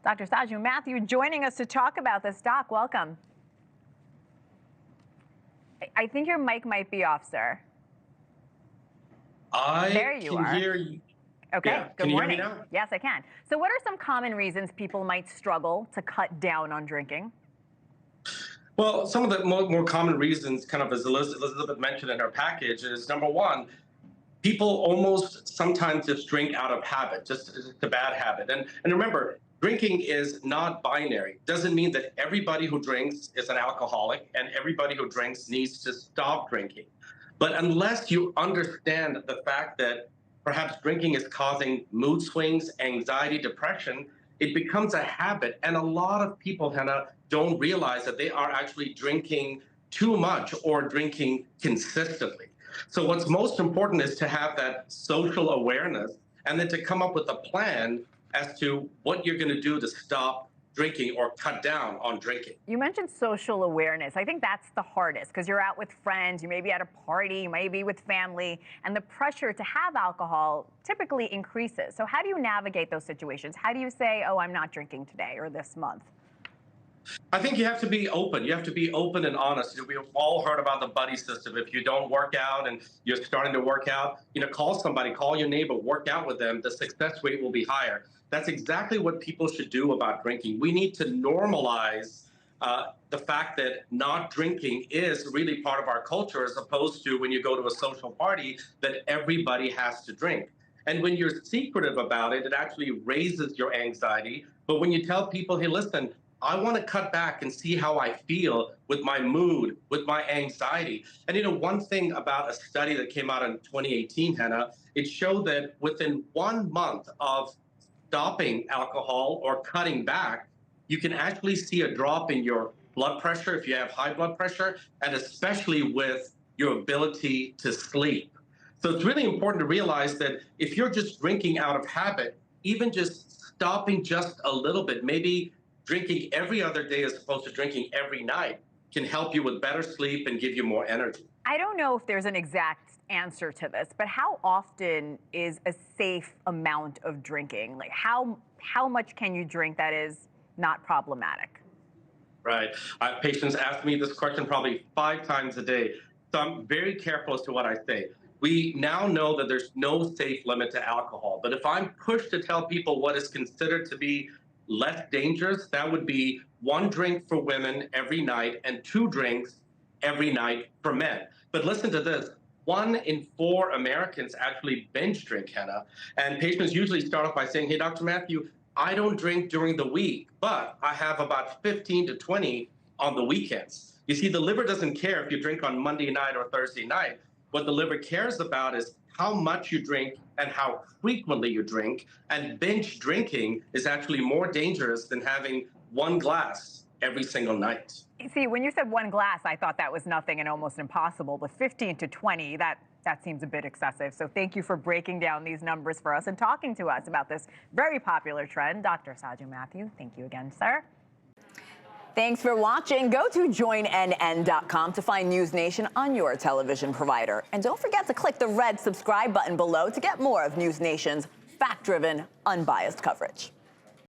Dr. Saju Mathew joining us to talk about this. Doc, welcome. I think your mic might be off, sir. There you are. Hear you. Okay, Yeah. good morning. Can you hear me now? Yes, I can. So what are some common reasons people might struggle to cut down on drinking? Well, some of the more common reasons, kind of as Elizabeth mentioned in her package, is number one, people almost sometimes just drink out of habit, just a bad habit. And remember, drinking is not binary. Doesn't mean that everybody who drinks is an alcoholic and everybody who drinks needs to stop drinking. But unless you understand the fact that perhaps drinking is causing mood swings, anxiety, depression, it becomes a habit. And a lot of people, Hena, don't realize that they are actually drinking too much or drinking consistently. So what's most important is to have that social awareness and then to come up with a plan as to what you're going to do to stop drinking or cut down on drinking. You mentioned social awareness. I think that's the hardest because you're out with friends, you may be at a party, you may be with family, and the pressure to have alcohol typically increases. So how do you navigate those situations? How do you say, oh, I'm not drinking today or this month? I think you have to be open. You have to be open and honest. We've all heard about the buddy system. If you don't work out and you're starting to work out, call somebody, call your neighbor, work out with them. The success rate will be higher. That's exactly what people should do about drinking. We need to normalize the fact that not drinking is really part of our culture, as opposed to when you go to a social party that everybody has to drink. And when you're secretive about it, it actually raises your anxiety. But when you tell people, hey, listen, I want to cut back and see how I feel with my mood, with my anxiety. And one thing about a study that came out in 2018, Hena, it showed that within 1 month of stopping alcohol or cutting back, you can actually see a drop in your blood pressure if you have high blood pressure, and especially with your ability to sleep. So it's really important to realize that if you're just drinking out of habit, even just stopping just a little bit, maybe drinking every other day as opposed to drinking every night, can help you with better sleep and give you more energy. I don't know if there's an exact answer to this, but how often is a safe amount of drinking? Like how much can you drink that is not problematic? Right. Patients ask me this question probably 5 times a day. So I'm very careful as to what I say. We now know that there's no safe limit to alcohol. But if I'm pushed to tell people what is considered to be less dangerous, that would be 1 drink for women every night and 2 drinks every night for men. But listen to this. 1 in 4 Americans actually binge drink, Hena. And patients usually start off by saying, hey, Dr. Mathew, I don't drink during the week, but I have about 15 to 20 on the weekends. You see, the liver doesn't care if you drink on Monday night or Thursday night. What the liver cares about is how much you drink and how frequently you drink. And binge drinking is actually more dangerous than having 1 glass every single night. See, when you said 1 glass, I thought that was nothing and almost impossible. But 15 to 20, that seems a bit excessive. So thank you for breaking down these numbers for us and talking to us about this very popular trend. Dr. Saju Mathew, thank you again, sir. Thanks for watching. Go to joinnn.com to find NewsNation on your television provider. And don't forget to click the red subscribe button below to get more of NewsNation's fact-driven, unbiased coverage.